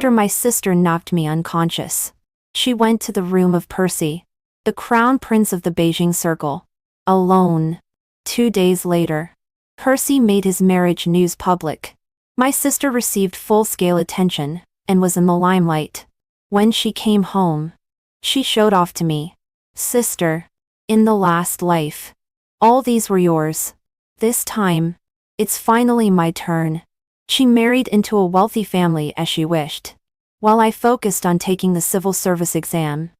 after my sister knocked me unconscious. She went to the room of Percy, the crown prince of the Beijing circle, alone. 2 days later, Percy made his marriage news public. My sister received full-scale attention and was in the limelight. When she came home, she showed off to me. Sister, in the last life, all these were yours. This time, it's finally my turn. She married into a wealthy family as she wished, while I focused on taking the civil service exam.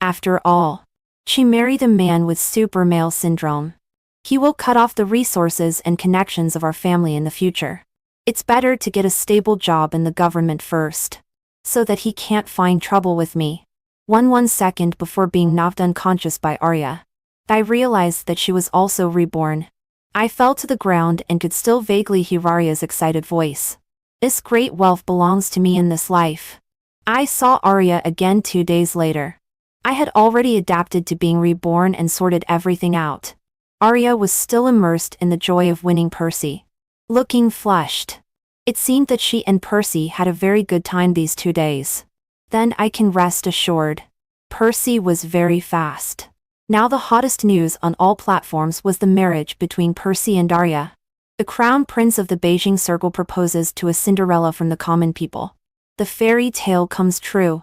After all, she married a man with super male syndrome. He will cut off the resources and connections of our family in the future. It's better to get a stable job in the government first, so that he can't find trouble with me. 1 second before being knocked unconscious by Arya, I realized that she was also reborn. I fell to the ground and could still vaguely hear Arya's excited voice. This great wealth belongs to me in this life. I saw Arya again 2 days later. I had already adapted to being reborn and sorted everything out. Arya was still immersed in the joy of winning Percy, looking flushed. It seemed that she and Percy had a very good time these 2 days. Then I can rest assured. Percy was very fast. Now the hottest news on all platforms was the marriage between Percy and Arya. The crown prince of the Beijing circle proposes to a Cinderella from the common people. The fairy tale comes true.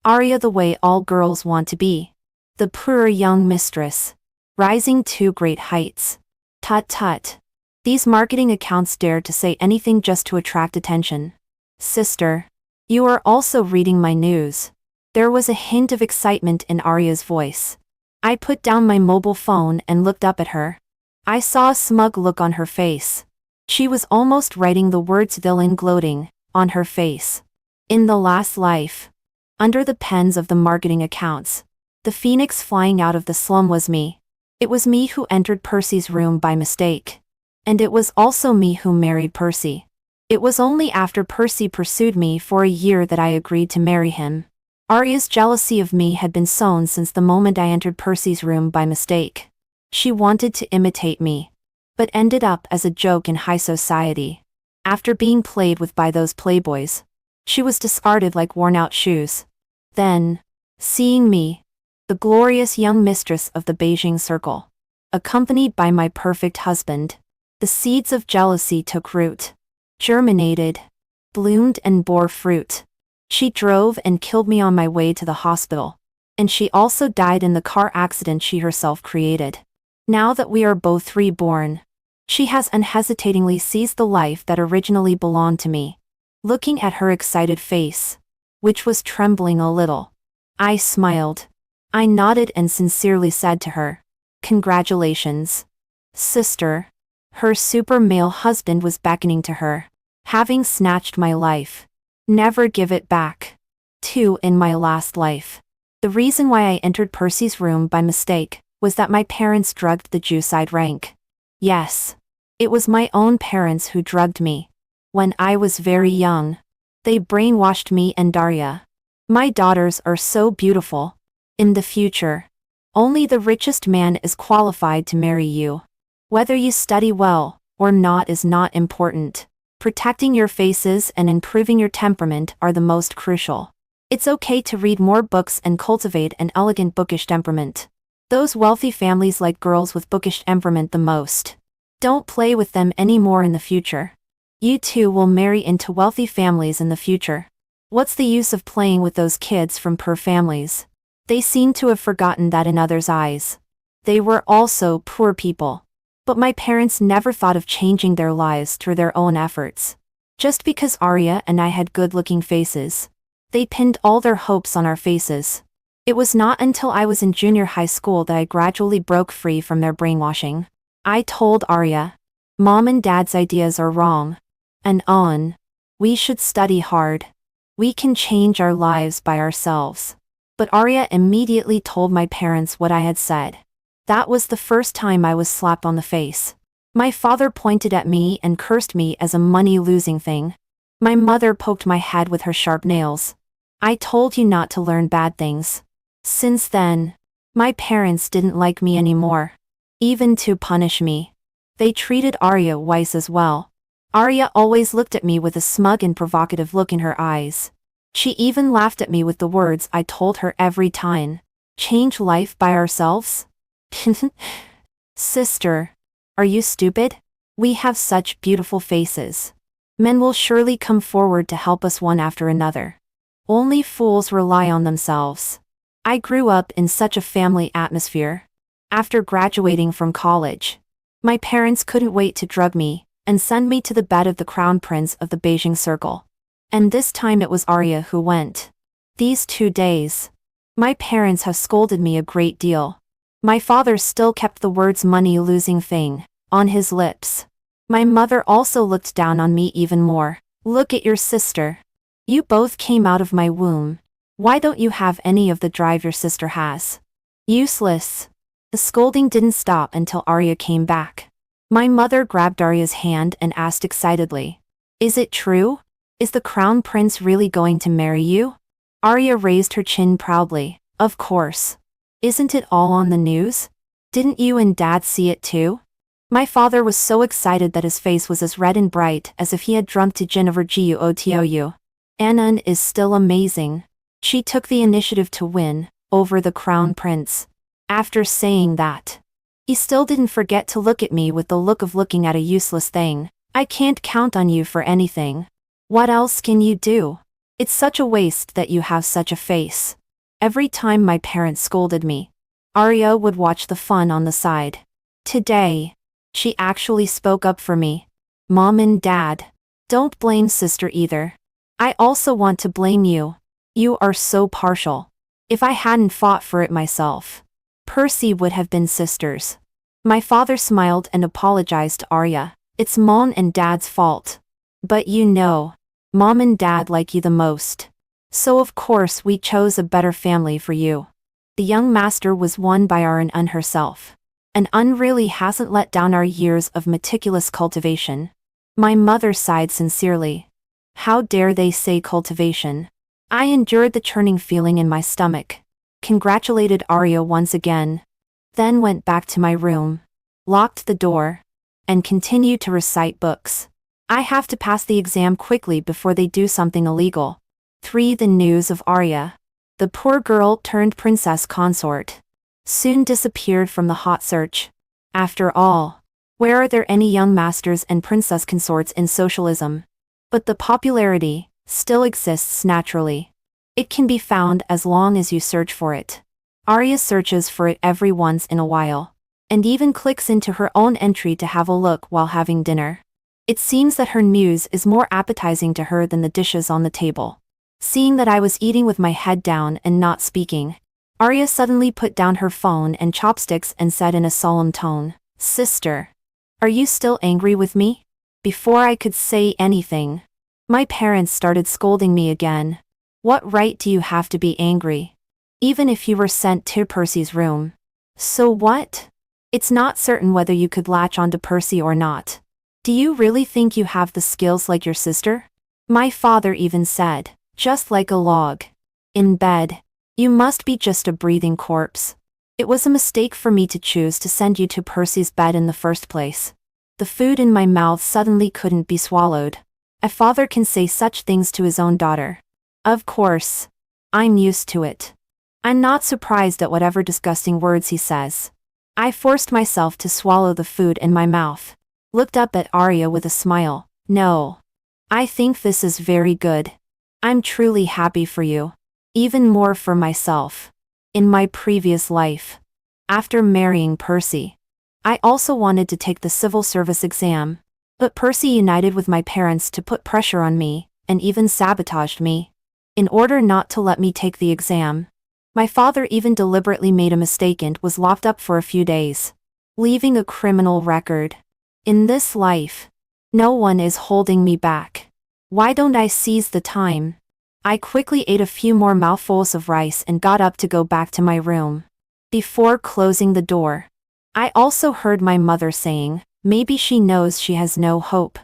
Arya the way all girls want to be. The poor young mistress, rising to great heights. Tut tut. These marketing accounts dare to say anything just to attract attention. Sister, you are also reading my news. There was a hint of excitement in Arya's voice. I put down my mobile phone and looked up at her. I saw a smug look on her face. She was almost writing the words villain gloating on her face. In the last life, under the pens of the marketing accounts, the phoenix flying out of the slum was me. It was me who entered Percy's room by mistake. And it was also me who married Percy. It was only after Percy pursued me for a year that I agreed to marry him. Arya's jealousy of me had been sown since the moment I entered Percy's room by mistake. She wanted to imitate me, but ended up as a joke in high society. After being played with by those playboys, she was discarded like worn-out shoes. Then, seeing me, the glorious young mistress of the Beijing circle, accompanied by my perfect husband, the seeds of jealousy took root, germinated, bloomed and bore fruit. She drove and killed me on my way to the hospital, and she also died in the car accident she herself created. Now that we are both reborn, she has unhesitatingly seized the life that originally belonged to me. Looking at her excited face, which was trembling a little, I smiled. I nodded and sincerely said to her, "Congratulations, sister." Her super male husband was beckoning to her. Having snatched my life, never give it back. 2 in my last life. The reason why I entered Percy's room by mistake was that my parents drugged the Jew side rank. Yes, it was my own parents who drugged me. When I was very young, they brainwashed me and Darya. My daughters are so beautiful. In the future, only the richest man is qualified to marry you. Whether you study well or not is not important. Protecting your faces and improving your temperament are the most crucial. It's okay to read more books and cultivate an elegant bookish temperament. Those wealthy families like girls with bookish temperament the most. Don't play with them anymore in the future. You too will marry into wealthy families in the future. What's the use of playing with those kids from poor families? They seem to have forgotten that in others' eyes. They were also poor people. But my parents never thought of changing their lives through their own efforts. Just because Arya and I had good-looking faces, they pinned all their hopes on our faces. It was not until I was in junior high school that I gradually broke free from their brainwashing. I told Arya, "Mom and Dad's ideas are wrong. And on. We should study hard. We can change our lives by ourselves." But Arya immediately told my parents what I had said. That was the first time I was slapped on the face. My father pointed at me and cursed me as a money-losing thing. My mother poked my head with her sharp nails. "I told you not to learn bad things." Since then, my parents didn't like me anymore. Even to punish me, they treated Arya Weiss as well. Arya always looked at me with a smug and provocative look in her eyes. She even laughed at me with the words I told her every time. Change life by ourselves? Sister, are you stupid? We have such beautiful faces. Men will surely come forward to help us one after another. Only fools rely on themselves. I grew up in such a family atmosphere. After graduating from college, my parents couldn't wait to drug me and send me to the bed of the crown prince of the Beijing circle. And this time it was Arya who went. These 2 days, my parents have scolded me a great deal. My father still kept the words money-losing thing on his lips. My mother also looked down on me even more. Look at your sister. You both came out of my womb. Why don't you have any of the drive your sister has? Useless. The scolding didn't stop until Arya came back. My mother grabbed Arya's hand and asked excitedly, "Is it true? Is the crown prince really going to marry you?" Arya raised her chin proudly. Of course. Isn't it all on the news? Didn't you and Dad see it too? My father was so excited that his face was as red and bright as if he had drunk to gin over Guotou. Annan is still amazing. She took the initiative to win over the crown prince. After saying that, he still didn't forget to look at me with the look of looking at a useless thing. I can't count on you for anything. What else can you do? It's such a waste that you have such a face. Every time my parents scolded me, Arya would watch the fun on the side. Today, she actually spoke up for me. Mom and Dad, don't blame sister either. I also want to blame you. You are so partial. If I hadn't fought for it myself, Percy would have been sisters. My father smiled and apologized to Arya. It's Mom and Dad's fault. But you know, Mom and Dad like you the most. So of course we chose a better family for you. The young master was won by Aryan herself. And really hasn't let down our years of meticulous cultivation. My mother sighed sincerely. How dare they say cultivation? I endured the churning feeling in my stomach, congratulated Arya once again, then went back to my room, locked the door, and continued to recite books. I have to pass the exam quickly before they do something illegal. 3. The news of Arya, the poor girl turned princess consort, soon disappeared from the hot search. After all, where are there any young masters and princess consorts in socialism? But the popularity still exists naturally. It can be found as long as you search for it. Arya searches for it every once in a while, and even clicks into her own entry to have a look while having dinner. It seems that her news is more appetizing to her than the dishes on the table. Seeing that I was eating with my head down and not speaking, Arya suddenly put down her phone and chopsticks and said in a solemn tone, "Sister, are you still angry with me?" Before I could say anything, my parents started scolding me again. What right do you have to be angry? Even if you were sent to Percy's room. So what? It's not certain whether you could latch onto Percy or not. Do you really think you have the skills like your sister? My father even said, just like a log. In bed, you must be just a breathing corpse. It was a mistake for me to choose to send you to Percy's bed in the first place. The food in my mouth suddenly couldn't be swallowed. A father can say such things to his own daughter. Of course. I'm used to it. I'm not surprised at whatever disgusting words he says. I forced myself to swallow the food in my mouth. Looked up at Arya with a smile. No. I think this is very good. I'm truly happy for you. Even more for myself. In my previous life, after marrying Percy, I also wanted to take the civil service exam. But Percy united with my parents to put pressure on me, and even sabotaged me. In order not to let me take the exam, my father even deliberately made a mistake and was locked up for a few days, leaving a criminal record. In this life, no one is holding me back. Why don't I seize the time? I quickly ate a few more mouthfuls of rice and got up to go back to my room. Before closing the door, I also heard my mother saying, maybe she knows she has no hope.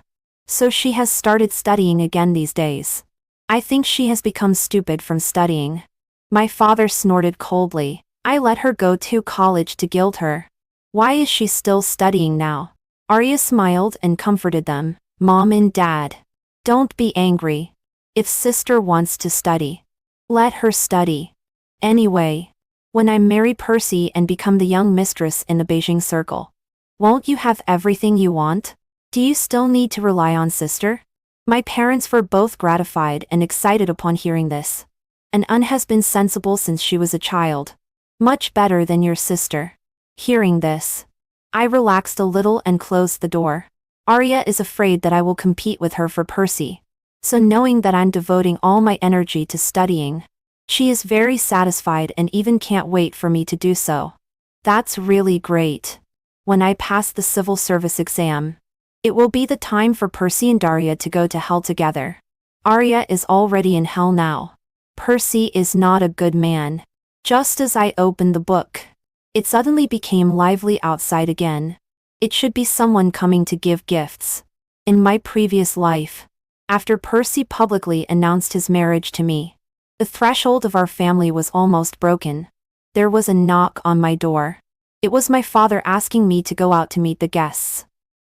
So she has started studying again these days. I think she has become stupid from studying. My father snorted coldly. I let her go to college to gild her. Why is she still studying now? Arya smiled and comforted them. Mom and Dad, don't be angry. If sister wants to study, let her study. Anyway, when I marry Percy and become the young mistress in the Beijing circle, won't you have everything you want? Do you still need to rely on sister? My parents were both gratified and excited upon hearing this. And An has been sensible since she was a child. Much better than your sister. Hearing this, I relaxed a little and closed the door. Arya is afraid that I will compete with her for Percy. So knowing that I'm devoting all my energy to studying, she is very satisfied and even can't wait for me to do so. That's really great. When I pass the civil service exam, it will be the time for Percy and Arya to go to hell together. Arya is already in hell now. Percy is not a good man. Just as I opened the book, it suddenly became lively outside again. It should be someone coming to give gifts. In my previous life, after Percy publicly announced his marriage to me, the threshold of our family was almost broken. There was a knock on my door. It was my father asking me to go out to meet the guests.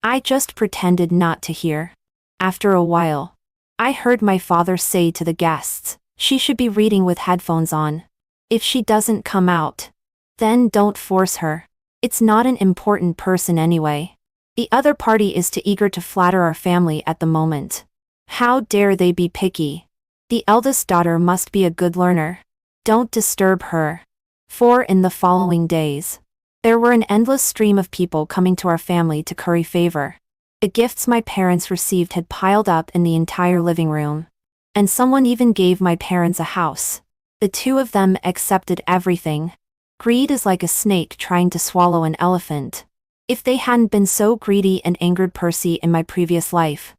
I just pretended not to hear. After a while, I heard my father say to the guests, she should be reading with headphones on. If she doesn't come out, then don't force her. It's not an important person anyway. The other party is too eager to flatter our family at the moment. How dare they be picky? The eldest daughter must be a good learner. Don't disturb her. For in the following days, there were an endless stream of people coming to our family to curry favor. The gifts my parents received had piled up in the entire living room. And someone even gave my parents a house. The two of them accepted everything. Greed is like a snake trying to swallow an elephant. If they hadn't been so greedy and angered Percy in my previous life,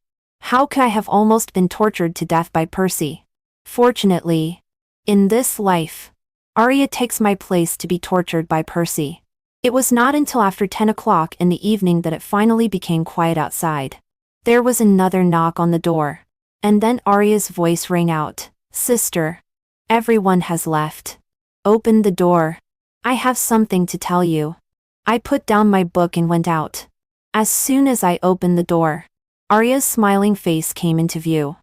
how could I have almost been tortured to death by Percy? Fortunately, in this life, Arya takes my place to be tortured by Percy. It was not until after 10 o'clock in the evening that it finally became quiet outside. There was another knock on the door. And then Arya's voice rang out, "Sister, everyone has left. Open the door. I have something to tell you." I put down my book and went out. As soon as I opened the door, Arya's smiling face came into view.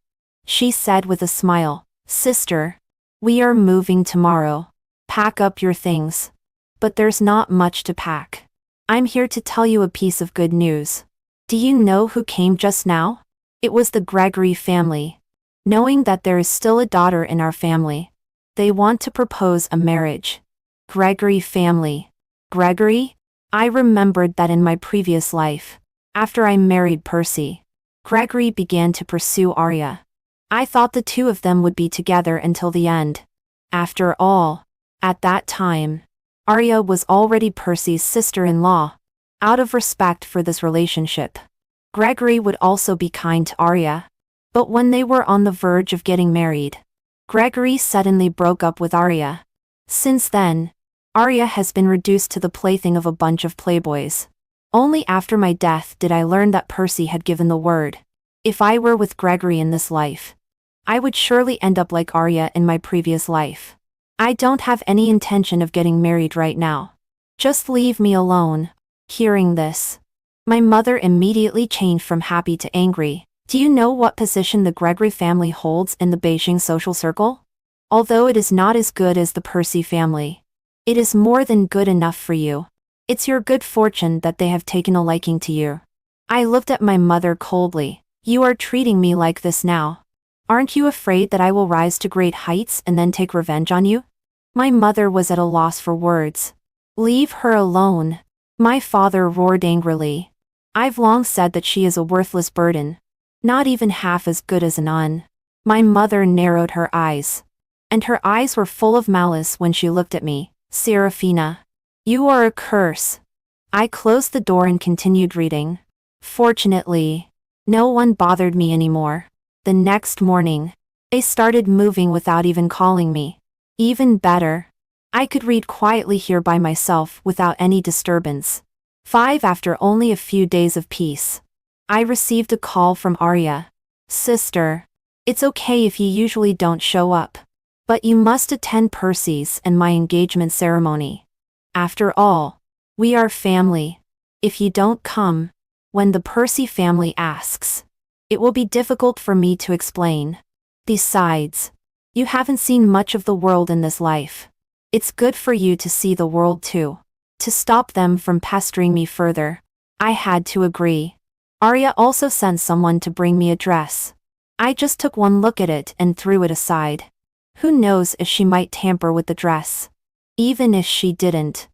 She said with a smile, "Sister, we are moving tomorrow. Pack up your things." But there's not much to pack. I'm here to tell you a piece of good news. Do you know who came just now? It was the Gregory family. Knowing that there is still a daughter in our family, they want to propose a marriage. Gregory family. Gregory? I remembered that in my previous life, after I married Percy, Gregory began to pursue Arya. I thought the two of them would be together until the end. After all, at that time, Arya was already Percy's sister-in-law. Out of respect for this relationship, Gregory would also be kind to Arya. But when they were on the verge of getting married, Gregory suddenly broke up with Arya. Since then, Arya has been reduced to the plaything of a bunch of playboys. Only after my death did I learn that Percy had given the word. If I were with Gregory in this life, I would surely end up like Arya in my previous life. I don't have any intention of getting married right now. Just leave me alone. Hearing this, my mother immediately changed from happy to angry. Do you know what position the Gregory family holds in the Beijing social circle? Although it is not as good as the Percy family, it is more than good enough for you. It's your good fortune that they have taken a liking to you. I looked at my mother coldly. You are treating me like this now. Aren't you afraid that I will rise to great heights and then take revenge on you? My mother was at a loss for words. Leave her alone. My father roared angrily. I've long said that she is a worthless burden. Not even half as good as an Un. My mother narrowed her eyes. And her eyes were full of malice when she looked at me. Serafina, you are a curse. I closed the door and continued reading. Fortunately, no one bothered me anymore. The next morning, they started moving without even calling me. Even better, I could read quietly here by myself without any disturbance. 5 After only a few days of peace, I received a call from Arya. Sister, it's okay if you usually don't show up, but you must attend Percy's and my engagement ceremony. After all, we are family. If you don't come, when the Percy family asks, it will be difficult for me to explain. Besides, you haven't seen much of the world in this life. It's good for you to see the world too. To stop them from pestering me further, I had to agree. Arya also sent someone to bring me a dress. I just took one look at it and threw it aside. Who knows if she might tamper with the dress? Even if she didn't,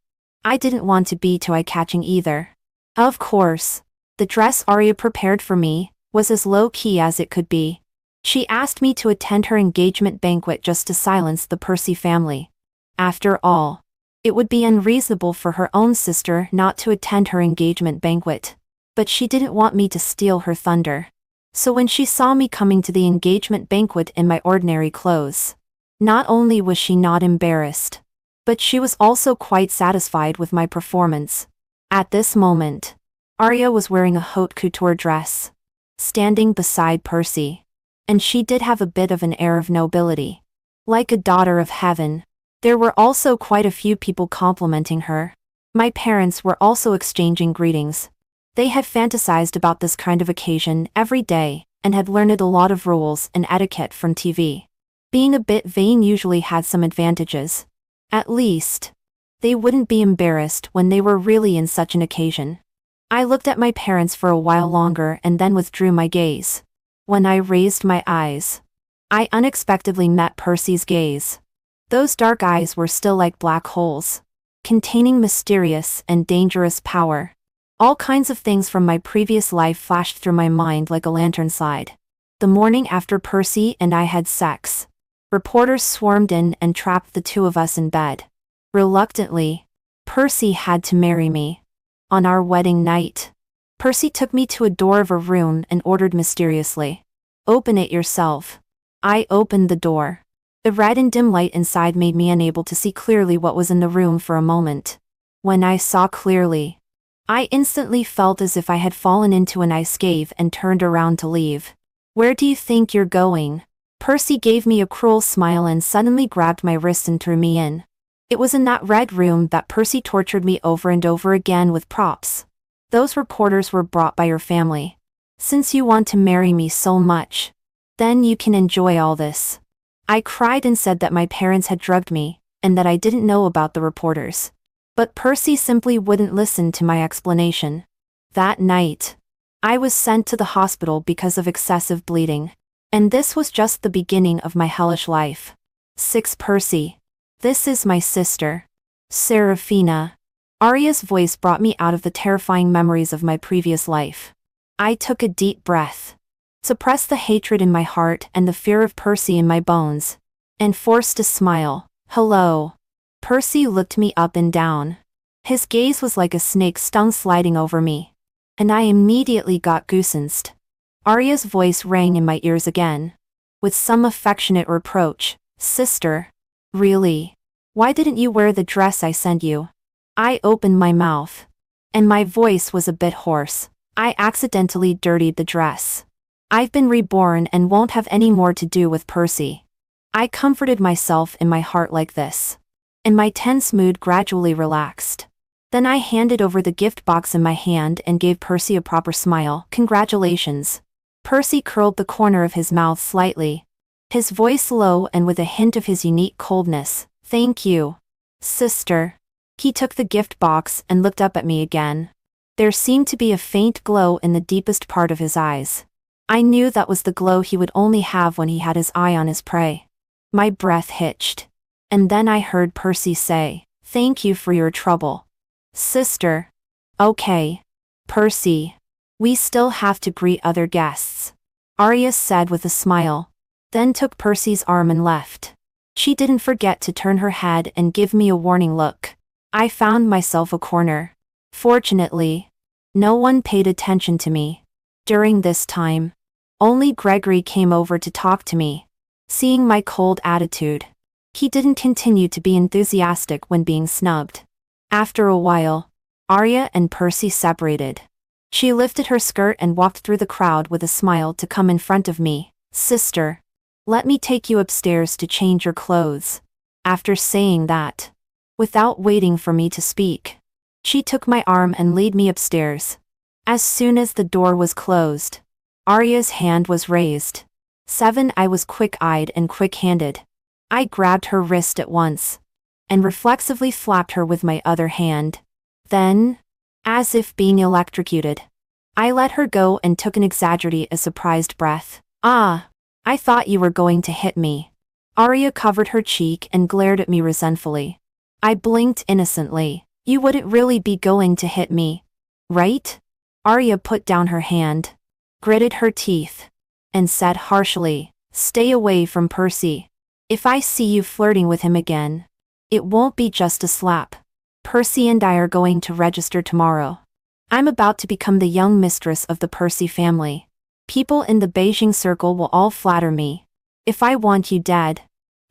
I didn't want to be too eye-catching either. Of course, the dress Arya prepared for me was as low-key as it could be. She asked me to attend her engagement banquet just to silence the Percy family. After all, it would be unreasonable for her own sister not to attend her engagement banquet. But she didn't want me to steal her thunder. So when she saw me coming to the engagement banquet in my ordinary clothes, not only was she not embarrassed, but she was also quite satisfied with my performance. At this moment, Arya was wearing a haute couture dress, standing beside Percy. And she did have a bit of an air of nobility. Like a daughter of heaven. There were also quite a few people complimenting her. My parents were also exchanging greetings. They had fantasized about this kind of occasion every day, and had learned a lot of rules and etiquette from TV. Being a bit vain usually had some advantages. At least, they wouldn't be embarrassed when they were really in such an occasion. I looked at my parents for a while longer and then withdrew my gaze. When I raised my eyes, I unexpectedly met Percy's gaze. Those dark eyes were still like black holes, containing mysterious and dangerous power. All kinds of things from my previous life flashed through my mind like a lantern slide. The morning after Percy and I had sex, reporters swarmed in and trapped the two of us in bed. Reluctantly, Percy had to marry me. On our wedding night, Percy took me to a door of a room and ordered mysteriously, "Open it yourself." I opened the door. The red and dim light inside made me unable to see clearly what was in the room for a moment. When I saw clearly, I instantly felt as if I had fallen into an ice cave and turned around to leave. "Where do you think you're going?" Percy gave me a cruel smile and suddenly grabbed my wrist and threw me in. It was in that red room that Percy tortured me over and over again with props. "Those reporters were brought by your family. Since you want to marry me so much, then you can enjoy all this." I cried and said that my parents had drugged me, and that I didn't know about the reporters. But Percy simply wouldn't listen to my explanation. That night, I was sent to the hospital because of excessive bleeding. And this was just the beginning of my hellish life. 6 Percy. This is my sister, Seraphina. Arya's voice brought me out of the terrifying memories of my previous life. I took a deep breath, suppressed the hatred in my heart and the fear of Percy in my bones, and forced a smile. "Hello." Percy looked me up and down. His gaze was like a snake's stung sliding over me, and I immediately got goosebumps. Arya's voice rang in my ears again, with some affectionate reproach. "Sister. Really? Why didn't you wear the dress I sent you?" I opened my mouth, and my voice was a bit hoarse. "I accidentally dirtied the dress. I've been reborn and won't have any more to do with Percy." I comforted myself in my heart like this, and my tense mood gradually relaxed. Then I handed over the gift box in my hand and gave Percy a proper smile. "Congratulations." Percy curled the corner of his mouth slightly, his voice low and with a hint of his unique coldness. "Thank you, sister." He took the gift box and looked up at me again. There seemed to be a faint glow in the deepest part of his eyes. I knew that was the glow he would only have when he had his eye on his prey. My breath hitched. And then I heard Percy say, "Thank you for your trouble, sister." "Okay, Percy. We still have to greet other guests," Arya said with a smile, then took Percy's arm and left. She didn't forget to turn her head and give me a warning look. I found myself a corner. Fortunately, no one paid attention to me. During this time, only Gregory came over to talk to me. Seeing my cold attitude, he didn't continue to be enthusiastic when being snubbed. After a while, Arya and Percy separated. She lifted her skirt and walked through the crowd with a smile to come in front of me. "Sister, let me take you upstairs to change your clothes." After saying that, without waiting for me to speak, she took my arm and led me upstairs. As soon as the door was closed, Arya's hand was raised. 7. I was quick-eyed and quick-handed. I grabbed her wrist at once and reflexively slapped her with my other hand. Then, as if being electrocuted, I let her go and took an exaggerated, a surprised breath. Ah, I thought you were going to hit me. Arya covered her cheek and glared at me resentfully. I blinked innocently. You wouldn't really be going to hit me, right? Arya put down her hand, gritted her teeth, and said harshly, "Stay away from Percy. If I see you flirting with him again, it won't be just a slap. Percy and I are going to register tomorrow. I'm about to become the young mistress of the Percy family. People in the Beijing circle will all flatter me. If I want you dead,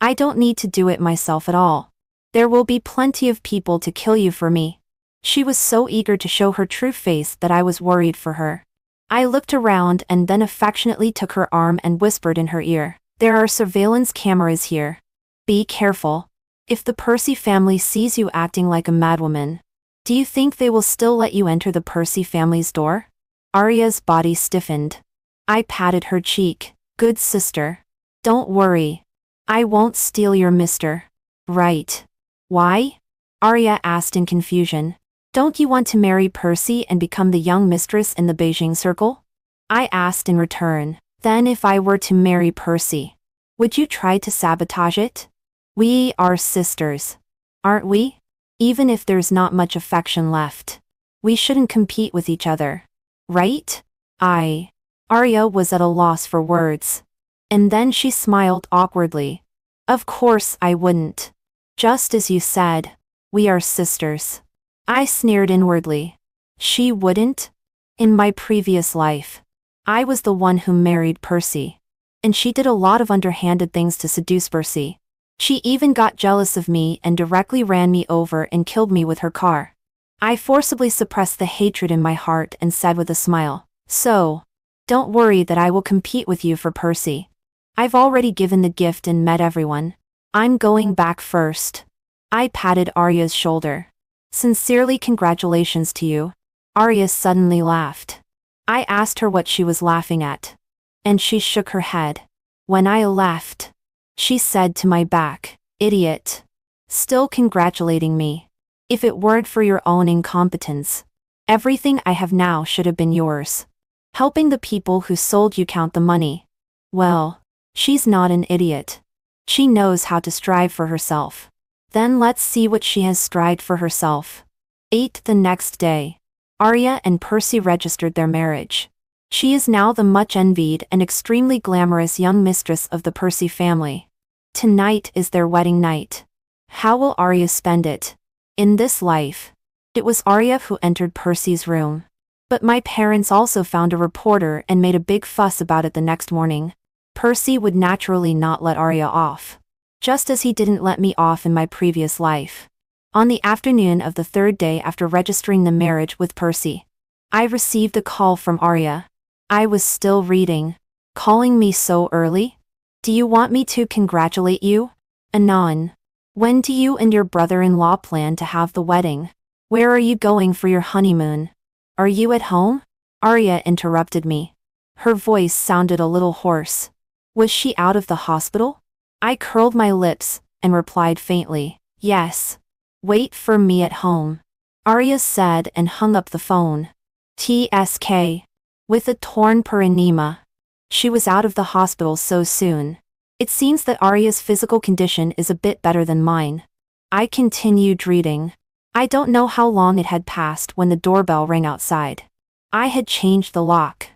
I don't need to do it myself at all. There will be plenty of people to kill you for me." She was so eager to show her true face that I was worried for her. I looked around and then affectionately took her arm and whispered in her ear, "There are surveillance cameras here. Be careful. If the Percy family sees you acting like a madwoman, do you think they will still let you enter the Percy family's door?" Arya's body stiffened. I patted her cheek. "Good sister. Don't worry. I won't steal your mister." "Right. Why?" Arya asked in confusion. "Don't you want to marry Percy and become the young mistress in the Beijing circle?" I asked in return. "Then if I were to marry Percy, would you try to sabotage it? We are sisters, aren't we? Even if there's not much affection left, we shouldn't compete with each other, right?" Arya was at a loss for words. And then she smiled awkwardly. "Of course I wouldn't. Just as you said, we are sisters." I sneered inwardly. She wouldn't? In my previous life, I was the one who married Percy. And she did a lot of underhanded things to seduce Percy. She even got jealous of me and directly ran me over and killed me with her car. I forcibly suppressed the hatred in my heart and said with a smile, "So, don't worry that I will compete with you for Percy. I've already given the gift and met everyone. I'm going back first." I patted Arya's shoulder. "Sincerely congratulations to you." Arya suddenly laughed. I asked her what she was laughing at, and she shook her head. "When I left," she said to my back, "Idiot. Still congratulating me. If it weren't for your own incompetence, everything I have now should have been yours. Helping the people who sold you count the money. Well, she's not an idiot. She knows how to strive for herself. Then let's see what she has strived for herself." 8. The next day, Arya and Percy registered their marriage. She is now the much envied and extremely glamorous young mistress of the Percy family. Tonight is their wedding night. How will Arya spend it? In this life, it was Arya who entered Percy's room. But my parents also found a reporter and made a big fuss about it the next morning. Percy would naturally not let Arya off, just as he didn't let me off in my previous life. On the afternoon of the third day after registering the marriage with Percy, I received a call from Arya. I was still reading. "Calling me so early? Do you want me to congratulate you?" "Anon. When do you and your brother-in-law plan to have the wedding? Where are you going for your honeymoon? Are you at home?" Arya interrupted me. Her voice sounded a little hoarse. Was she out of the hospital? I curled my lips and replied faintly, "Yes. Wait for me at home," Arya said and hung up the phone. TSK. With a torn perineum. She was out of the hospital so soon. It seems that Arya's physical condition is a bit better than mine. I continued reading. I don't know how long it had passed when the doorbell rang outside. I had changed the lock,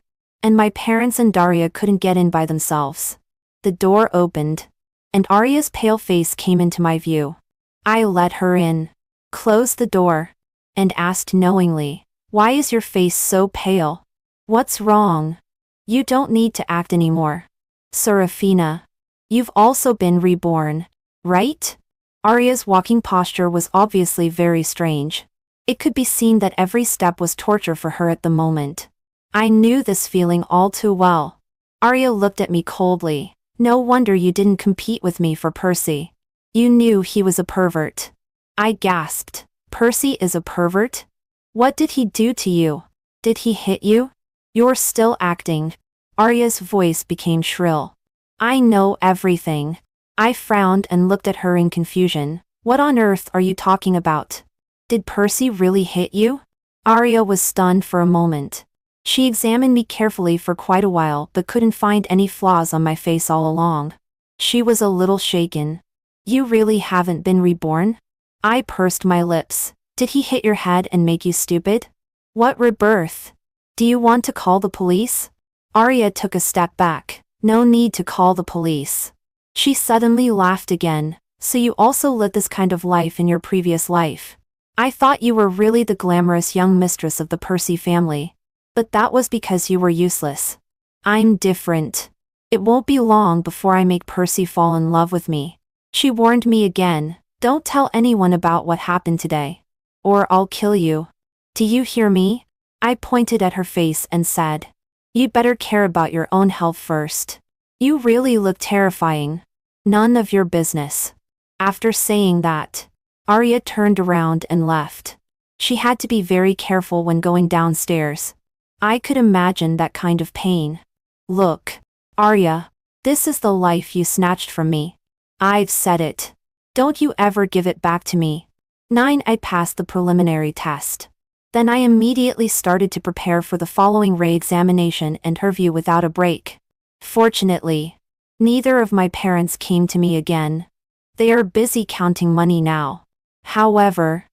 and my parents and Daria couldn't get in by themselves. The door opened, and Arya's pale face came into my view. I let her in, closed the door, and asked knowingly, "Why is your face so pale? What's wrong? You don't need to act anymore. Serafina, you've also been reborn, right?" Arya's walking posture was obviously very strange. It could be seen that every step was torture for her at the moment. I knew this feeling all too well. Arya looked at me coldly. "No wonder you didn't compete with me for Percy. You knew he was a pervert." I gasped. "Percy is a pervert? What did he do to you? Did he hit you? You're still acting." Arya's voice became shrill. I know everything. I frowned and looked at her in confusion. What on earth are you talking about? Did Percy really hit you? Arya was stunned for a moment. She examined me carefully for quite a while but couldn't find any flaws on my face all along. She was a little shaken. You really haven't been reborn? I pursed my lips. Did he hit your head and make you stupid? What rebirth? Do you want to call the police? Arya took a step back. No need to call the police. She suddenly laughed again. So you also lived this kind of life in your previous life. I thought you were really the glamorous young mistress of the Percy family. But that was because you were useless. I'm different. It won't be long before I make Percy fall in love with me. She warned me again. Don't tell anyone about what happened today. Or I'll kill you. Do you hear me? I pointed at her face and said. You'd better care about your own health first. You really look terrifying. None of your business. After saying that, Arya turned around and left. She had to be very careful when going downstairs. I could imagine that kind of pain. Look, Arya, this is the life you snatched from me. I've said it. Don't you ever give it back to me. 9. I passed the preliminary test. Then I immediately started to prepare for the following re-examination and interview without a break. Fortunately, neither of my parents came to me again. They are busy counting money now. However,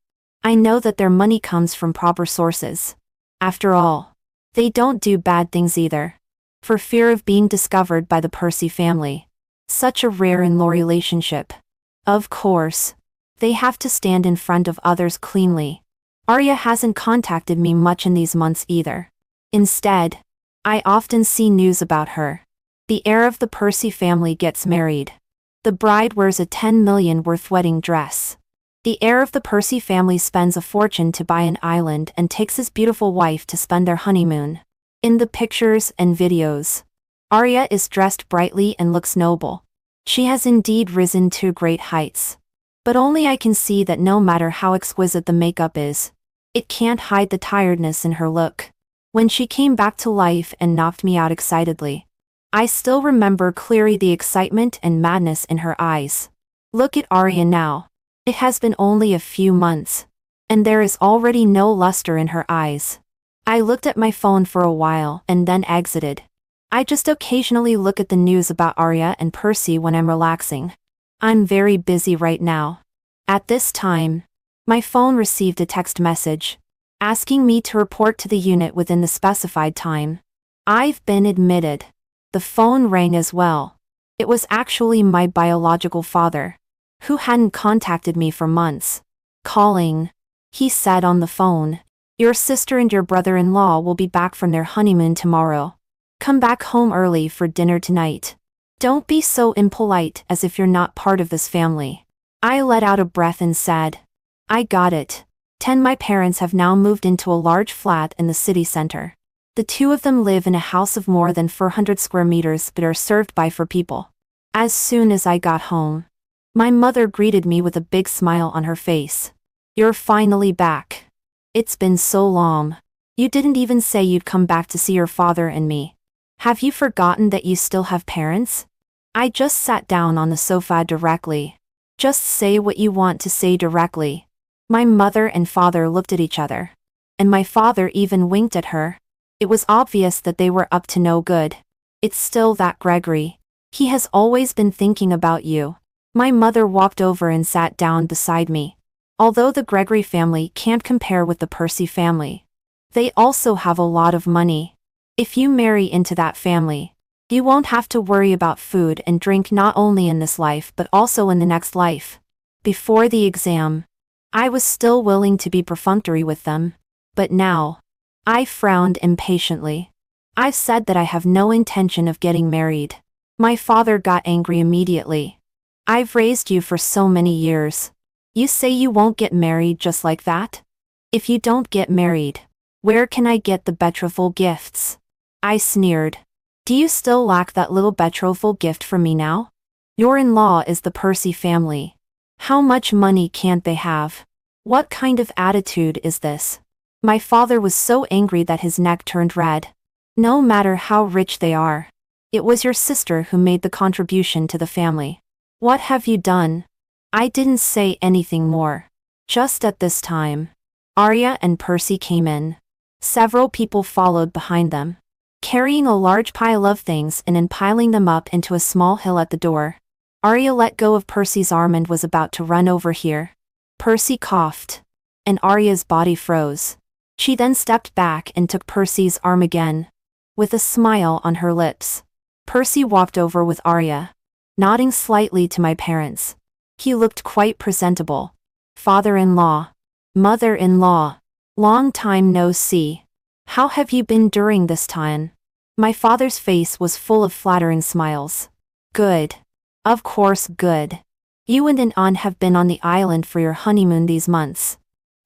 I know that their money comes from proper sources. After all, they don't do bad things either. For fear of being discovered by the Percy family. Such a rare and low relationship. Of course, they have to stand in front of others cleanly. Arya hasn't contacted me much in these months either. Instead, I often see news about her. The heir of the Percy family gets married. The bride wears a 10 million worth wedding dress. The heir of the Percy family spends a fortune to buy an island and takes his beautiful wife to spend their honeymoon. In the pictures and videos, Arya is dressed brightly and looks noble. She has indeed risen to great heights. But only I can see that no matter how exquisite the makeup is, it can't hide the tiredness in her look. When she came back to life and knocked me out excitedly, I still remember clearly the excitement and madness in her eyes. Look at Arya now. It has been only a few months, and there is already no luster in her eyes. I looked at my phone for a while and then exited. I just occasionally look at the news about Arya and Percy when I'm relaxing. I'm very busy right now. At this time, my phone received a text message, asking me to report to the unit within the specified time. I've been admitted. The phone rang as well. It was actually my biological father, who hadn't contacted me for months. Calling. He said on the phone, your sister and your brother-in-law will be back from their honeymoon tomorrow. Come back home early for dinner tonight. Don't be so impolite as if you're not part of this family. I let out a breath and said, I got it. 10. My parents have now moved into a large flat in the city center. The two of them live in a house of more than 400 square meters but are served by 4 people. As soon as I got home, my mother greeted me with a big smile on her face. You're finally back. It's been so long. You didn't even say you'd come back to see your father and me. Have you forgotten that you still have parents? I just sat down on the sofa directly. Just say what you want to say directly. My mother and father looked at each other. And my father even winked at her. It was obvious that they were up to no good. It's still that Gregory. He has always been thinking about you. My mother walked over and sat down beside me. Although the Gregory family can't compare with the Percy family, they also have a lot of money. If you marry into that family, you won't have to worry about food and drink not only in this life but also in the next life. Before the exam, I was still willing to be perfunctory with them. But now, I frowned impatiently. I've said that I have no intention of getting married. My father got angry immediately. I've raised you for so many years. You say you won't get married just like that? If you don't get married, where can I get the betrothal gifts? I sneered. Do you still lack that little betrothal gift from me now? Your in-law is the Percy family. How much money can't they have? What kind of attitude is this? My father was so angry that his neck turned red. No matter how rich they are, It was your sister who made the contribution to the family. What have you done? I didn't say anything more. Just at this time, Arya and Percy came in. Several people followed behind them, carrying a large pile of things and piling them up into a small hill at the door. Arya let go of Percy's arm and was about to run over here. Percy coughed, and Arya's body froze. She then stepped back and took Percy's arm again. With a smile on her lips, Percy walked over with Arya, nodding slightly to my parents. He looked quite presentable. Father-in-law, mother-in-law, long time no see. How have you been during this time? My father's face was full of flattering smiles. Good. Of course good. You and An have been on the island for your honeymoon these months.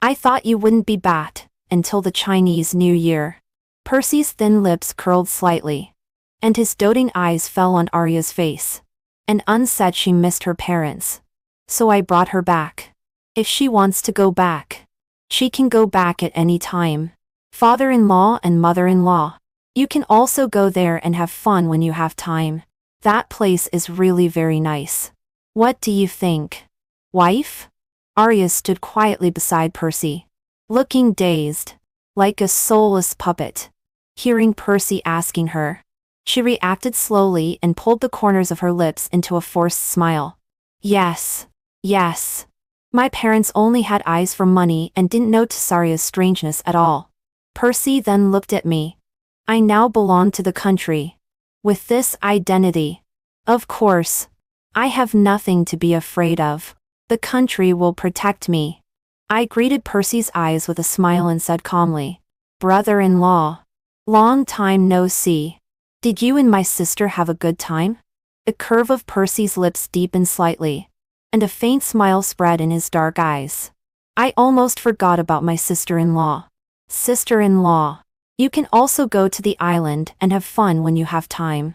I thought you wouldn't be back until the Chinese New Year. Percy's thin lips curled slightly, and his doting eyes fell on Arya's face. And An said she missed her parents. So I brought her back. If she wants to go back, she can go back at any time. Father-in-law and mother-in-law, you can also go there and have fun when you have time. That place is really very nice. What do you think? Wife? Arya stood quietly beside Percy, looking dazed, like a soulless puppet. Hearing Percy asking her, she reacted slowly and pulled the corners of her lips into a forced smile. Yes. Yes. My parents only had eyes for money and didn't notice Arya's strangeness at all. Percy then looked at me. I now belong to the country. With this identity, of course, I have nothing to be afraid of. The country will protect me. I greeted Percy's eyes with a smile and said calmly, Brother-in-law, long time no see. Did you and my sister have a good time? The curve of Percy's lips deepened slightly, and a faint smile spread in his dark eyes. I almost forgot about my sister-in-law. Sister-in-law, you can also go to the island and have fun when you have time.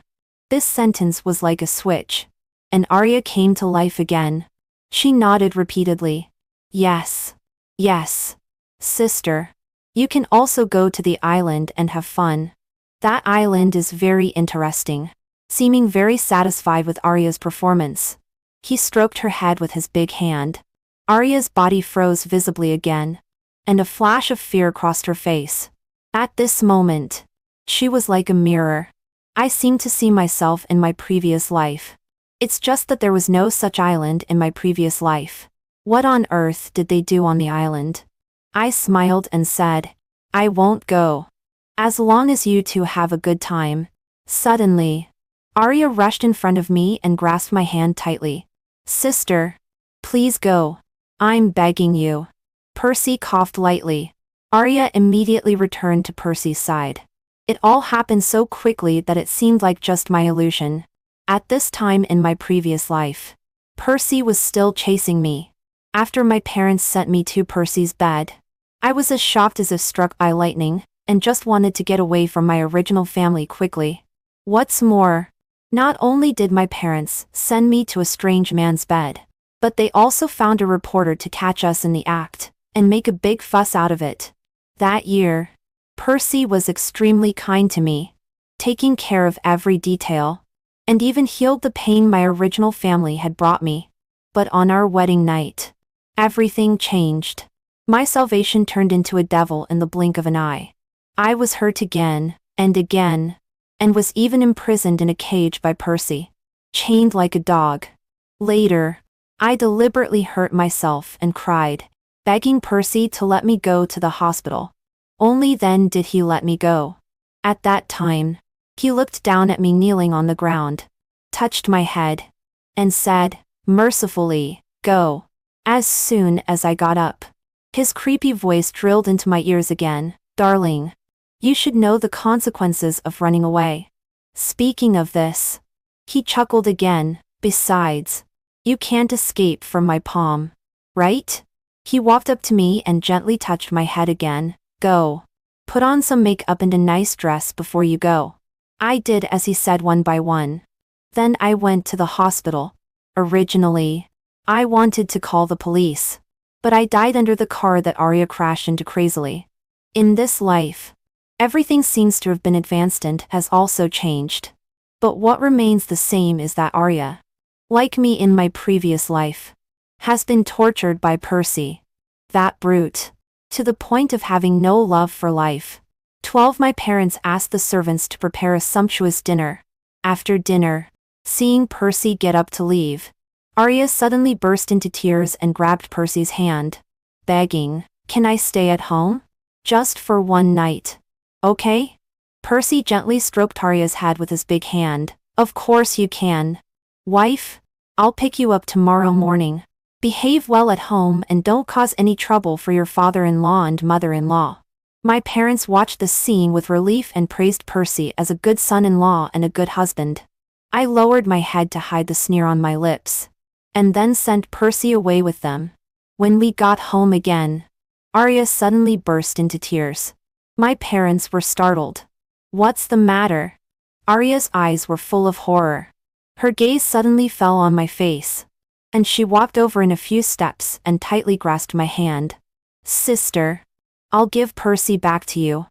This sentence was like a switch, and Arya came to life again. She nodded repeatedly. Yes. Yes. Sister, you can also go to the island and have fun. That island is very interesting. Seeming very satisfied with Arya's performance, he stroked her head with his big hand. Arya's body froze visibly again, and a flash of fear crossed her face. At this moment, she was like a mirror. I seemed to see myself in my previous life. It's just that there was no such island in my previous life. What on earth did they do on the island? I smiled and said, I won't go. As long as you two have a good time. Suddenly, Arya rushed in front of me and grasped my hand tightly. Sister, please go. I'm begging you. Percy coughed lightly. Arya immediately returned to Percy's side. It all happened so quickly that it seemed like just my illusion. At this time in my previous life, Percy was still chasing me. After my parents sent me to Percy's bed, I was as shocked as if struck by lightning, and just wanted to get away from my original family quickly. What's more, not only did my parents send me to a strange man's bed, but they also found a reporter to catch us in the act, and make a big fuss out of it. That year, Percy was extremely kind to me, taking care of every detail, and even healed the pain my original family had brought me. But on our wedding night, everything changed. My salvation turned into a devil in the blink of an eye. I was hurt again, and was even imprisoned in a cage by Percy, chained like a dog. Later, I deliberately hurt myself and cried, begging Percy to let me go to the hospital. Only then did he let me go. At that time, he looked down at me kneeling on the ground, touched my head, and said, mercifully, go. As soon as I got up, his creepy voice drilled into my ears again, darling, you should know the consequences of running away. Speaking of this, he chuckled again, besides, you can't escape from my palm, right? He walked up to me and gently touched my head again. Go. Put on some makeup and a nice dress before you go. I did as he said one by one. Then I went to the hospital. Originally, I wanted to call the police, but I died under the car that Arya crashed into crazily. In this life, everything seems to have been advanced and has also changed. But what remains the same is that Arya, like me in my previous life, has been tortured by Percy. That brute. To the point of having no love for life. 12. My parents asked the servants to prepare a sumptuous dinner. After dinner, seeing Percy get up to leave, Arya suddenly burst into tears and grabbed Percy's hand, begging, "Can I stay at home? Just for one night. Okay?" Percy gently stroked Arya's head with his big hand. "Of course you can. Wife, I'll pick you up tomorrow morning. Behave well at home and don't cause any trouble for your father-in-law and mother-in-law." My parents watched this scene with relief and praised Percy as a good son-in-law and a good husband. I lowered my head to hide the sneer on my lips, and then sent Percy away with them. When we got home again, Arya suddenly burst into tears. My parents were startled. "What's the matter?" Arya's eyes were full of horror. Her gaze suddenly fell on my face, and she walked over in a few steps and tightly grasped my hand. "Sister, I'll give Percy back to you.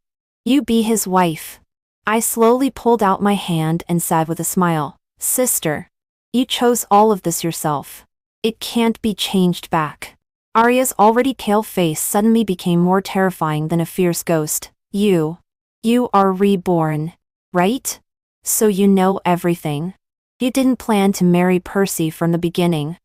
You be his wife." I slowly pulled out my hand and said with a smile, "Sister, you chose all of this yourself. It can't be changed back." Arya's already pale face suddenly became more terrifying than a fierce ghost. You are reborn, right? So you know everything. You didn't plan to marry Percy from the beginning.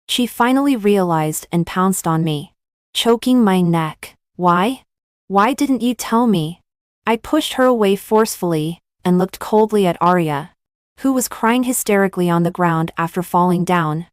She finally realized and pounced on me, choking my neck. Why? Why didn't you tell me?" I pushed her away forcefully, and looked coldly at Arya, who was crying hysterically on the ground after falling down,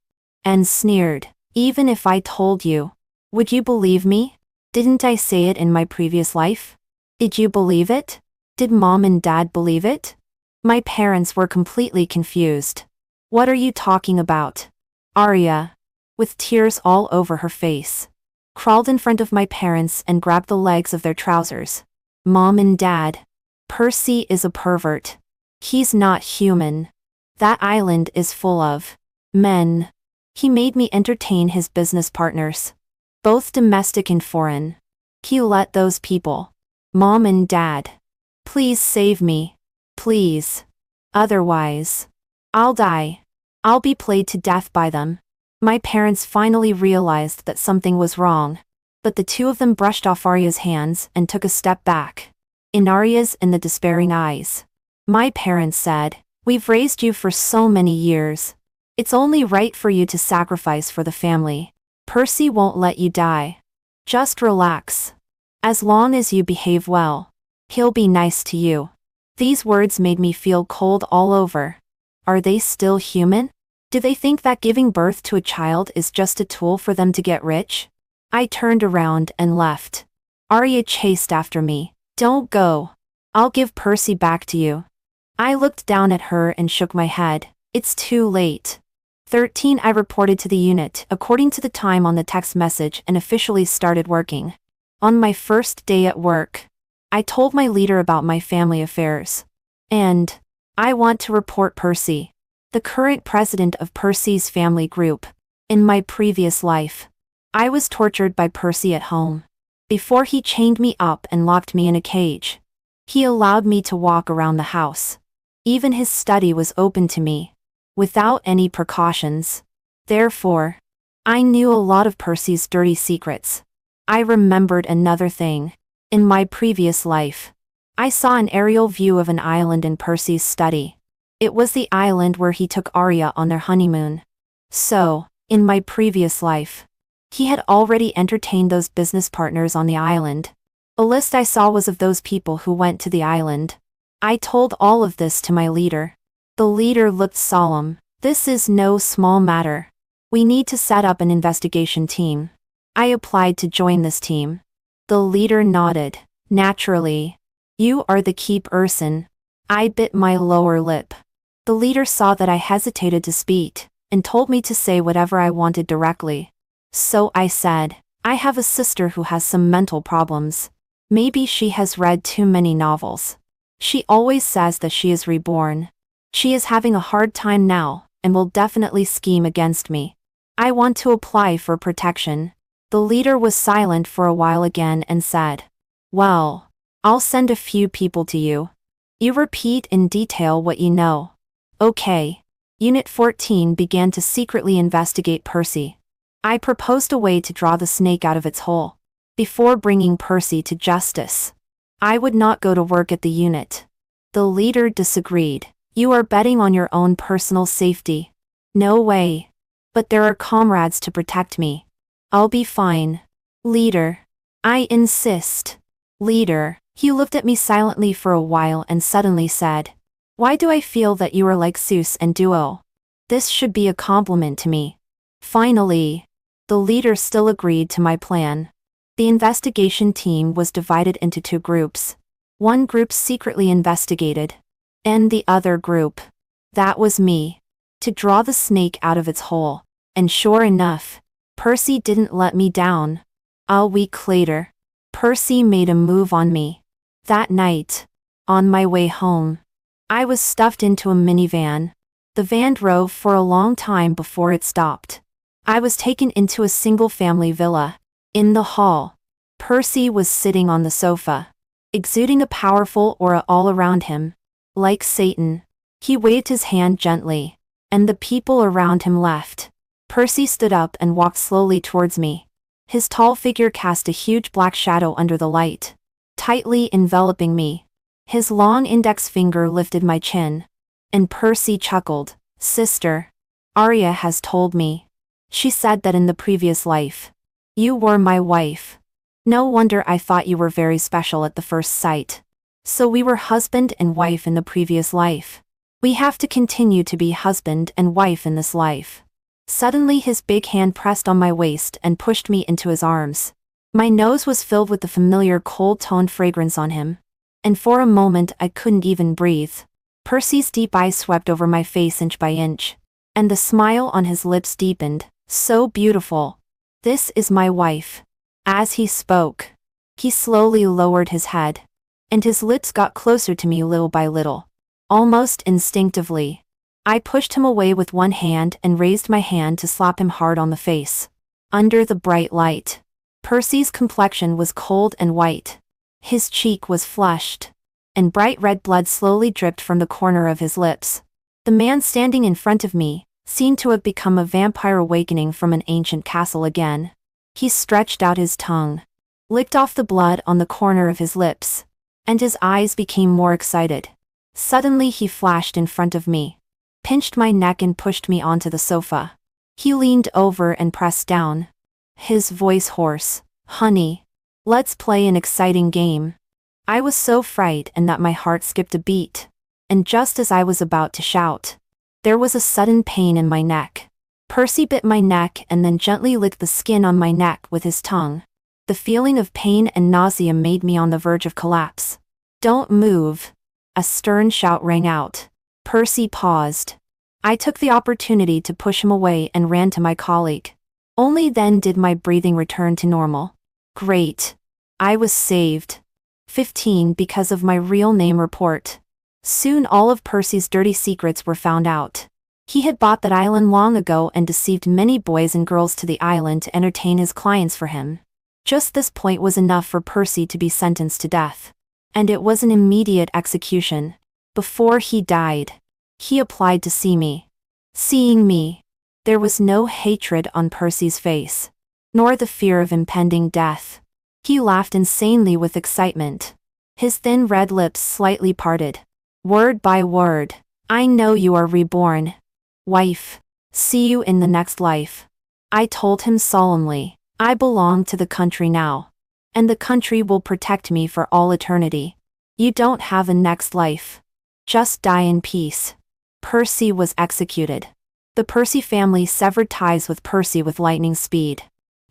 and sneered, "Even if I told you, would you believe me? Didn't I say it in my previous life? Did you believe it? Did Mom and Dad believe it?" My parents were completely confused. "What are you talking about?" Arya, with tears all over her face, crawled in front of my parents and grabbed the legs of their trousers. "Mom and Dad, Percy is a pervert. He's not human. That island is full of men. He made me entertain his business partners, both domestic and foreign. He let those people. Mom and Dad, please save me. Please. Otherwise, I'll die. I'll be played to death by them." My parents finally realized that something was wrong, but the two of them brushed off Arya's hands and took a step back. In Arya's and the despairing eyes, my parents said, "We've raised you for so many years. It's only right for you to sacrifice for the family. Percy won't let you die. Just relax. As long as you behave well, he'll be nice to you." These words made me feel cold all over. Are they still human? Do they think that giving birth to a child is just a tool for them to get rich? I turned around and left. Arya chased after me. "Don't go. I'll give Percy back to you." I looked down at her and shook my head. "It's too late." 13. I reported to the unit according to the time on the text message and officially started working. On my first day at work, I told my leader about my family affairs. And I want to report Percy, the current president of Percy's family group. In my previous life, I was tortured by Percy at home. Before he chained me up and locked me in a cage, he allowed me to walk around the house. Even his study was open to me, without any precautions. Therefore, I knew a lot of Percy's dirty secrets. I remembered another thing. In my previous life, I saw an aerial view of an island in Percy's study. It was the island where he took Arya on their honeymoon. So, in my previous life, he had already entertained those business partners on the island. A list I saw was of those people who went to the island. I told all of this to my leader. The leader looked solemn. "This is no small matter. We need to set up an investigation team." I applied to join this team. The leader nodded. "Naturally. You are the key person." I bit my lower lip. The leader saw that I hesitated to speak, and told me to say whatever I wanted directly. So I said, "I have a sister who has some mental problems. Maybe she has read too many novels. She always says that she is reborn. She is having a hard time now, and will definitely scheme against me. I want to apply for protection." The leader was silent for a while again and said, "Well, I'll send a few people to you. You repeat in detail what you know. Okay. Unit 14 began to secretly investigate Percy. I proposed a way to draw the snake out of its hole. Before bringing Percy to justice, I would not go to work at the unit. The leader disagreed. You are betting on your own personal safety. No way. But there are comrades to protect me. I'll be fine. Leader. I insist. Leader. He looked at me silently for a while and suddenly said, "Why do I feel that you are like Zeus and Duo? This should be a compliment to me." Finally, the leader still agreed to my plan. The investigation team was divided into two groups. One group secretly investigated, and the other group, that was me, to draw the snake out of its hole. And sure enough, Percy didn't let me down. A week later, Percy made a move on me. That night, on my way home, I was stuffed into a minivan. The van drove for a long time before it stopped. I was taken into a single-family villa. In the hall, Percy was sitting on the sofa, exuding a powerful aura all around him. Like Satan, he waved his hand gently, and the people around him left. Percy stood up and walked slowly towards me. His tall figure cast a huge black shadow under the light, tightly enveloping me. His long index finger lifted my chin. And Percy chuckled. "Sister, Arya has told me. She said that in the previous life, you were my wife. No wonder I thought you were very special at the first sight. So we were husband and wife in the previous life. We have to continue to be husband and wife in this life." Suddenly his big hand pressed on my waist and pushed me into his arms. My nose was filled with the familiar cold-toned fragrance on him. And for a moment I couldn't even breathe. Percy's deep eyes swept over my face inch by inch. And the smile on his lips deepened. "So beautiful. This is my wife." As he spoke, he slowly lowered his head. And his lips got closer to me little by little. Almost instinctively, I pushed him away with one hand and raised my hand to slap him hard on the face. Under the bright light, Percy's complexion was cold and white. His cheek was flushed, and bright red blood slowly dripped from the corner of his lips. The man standing in front of me seemed to have become a vampire awakening from an ancient castle again. He stretched out his tongue, licked off the blood on the corner of his lips, and his eyes became more excited. Suddenly he flashed in front of me, pinched my neck and pushed me onto the sofa. He leaned over and pressed down, his voice hoarse. "Honey, let's play an exciting game." I was so frightened that my heart skipped a beat. And just as I was about to shout, there was a sudden pain in my neck. Percy bit my neck and then gently licked the skin on my neck with his tongue. The feeling of pain and nausea made me on the verge of collapse. "Don't move." A stern shout rang out. Percy paused. I took the opportunity to push him away and ran to my colleague. Only then did my breathing return to normal. Great. I was saved. 15 because of my real name report. Soon all of Percy's dirty secrets were found out. He had bought that island long ago and deceived many boys and girls to the island to entertain his clients for him. Just this point was enough for Percy to be sentenced to death. And it was an immediate execution. Before he died, he applied to see me. Seeing me, there was no hatred on Percy's face, nor the fear of impending death. He laughed insanely with excitement. His thin red lips slightly parted. Word by word, "I know you are reborn. Wife. See you in the next life." I told him solemnly, "I belong to the country now. And the country will protect me for all eternity. You don't have a next life. Just die in peace." Percy was executed. The Percy family severed ties with Percy with lightning speed.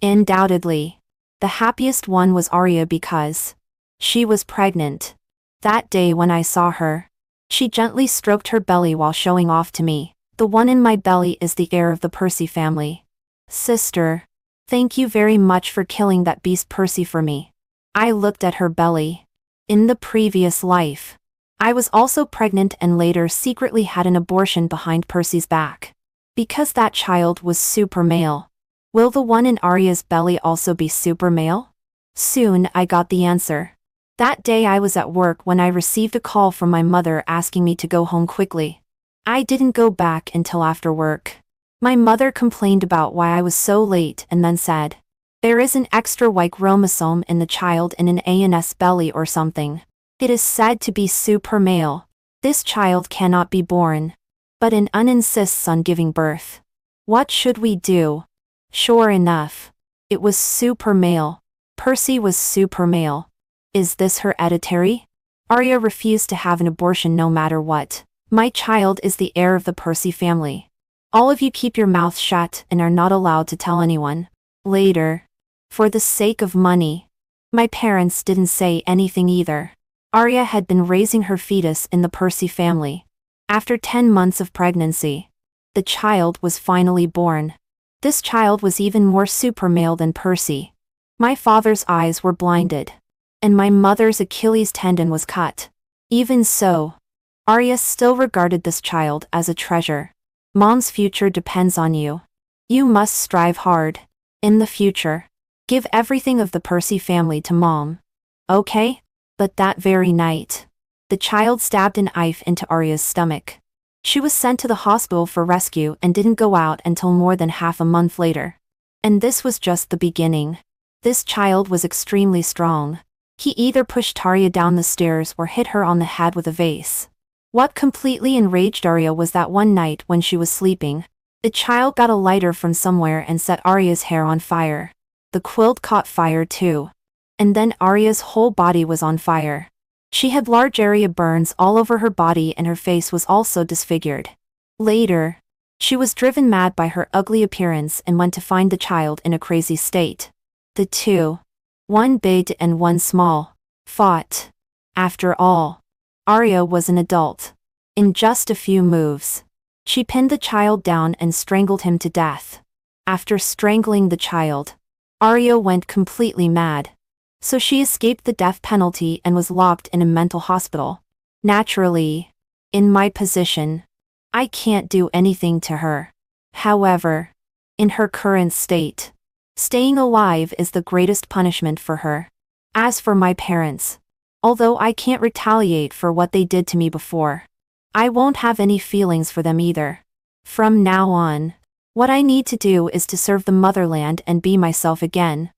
Undoubtedly, the happiest one was Arya because she was pregnant. That day when I saw her, she gently stroked her belly while showing off to me. "The one in my belly is the heir of the Percy family. Sister, thank you very much for killing that beast Percy for me." I looked at her belly. In the previous life, I was also pregnant and later secretly had an abortion behind Percy's back. Because that child was super male. Will the one in Arya's belly also be super male? Soon I got the answer. That day I was at work when I received a call from my mother asking me to go home quickly. I didn't go back until after work. My mother complained about why I was so late and then said, "There is an extra Y chromosome in the child in an ANS belly or something. It is said to be super male. This child cannot be born." But an un insists on giving birth. What should we do? Sure enough, it was super male. Percy was super male. Is this hereditary? Arya refused to have an abortion no matter what. My child is the heir of the Percy family. All of you keep your mouth shut and are not allowed to tell anyone. Later. For the sake of money. My parents didn't say anything either. Arya had been raising her fetus in the Percy family. After 10 months of pregnancy, the child was finally born. This child was even more super male than Percy. My father's eyes were blinded. And my mother's Achilles tendon was cut. Even so, Arya still regarded this child as a treasure. Mom's future depends on you. You must strive hard. In the future, give everything of the Percy family to Mom. Okay? But that very night, the child stabbed an knife into Arya's stomach. She was sent to the hospital for rescue and didn't go out until more than half a month later. And this was just the beginning. This child was extremely strong. He either pushed Arya down the stairs or hit her on the head with a vase. What completely enraged Arya was that one night when she was sleeping, the child got a lighter from somewhere and set Arya's hair on fire. The quilt caught fire too. And then Arya's whole body was on fire. She had large area burns all over her body and her face was also disfigured. Later, she was driven mad by her ugly appearance and went to find the child in a crazy state. The two, one big and one small, fought. After all, Arya was an adult. In just a few moves, she pinned the child down and strangled him to death. After strangling the child, Arya went completely mad. So she escaped the death penalty and was locked in a mental hospital. Naturally, in my position, I can't do anything to her. However, in her current state, staying alive is the greatest punishment for her. As for my parents, although I can't retaliate for what they did to me before, I won't have any feelings for them either. From now on, what I need to do is to serve the motherland and be myself again.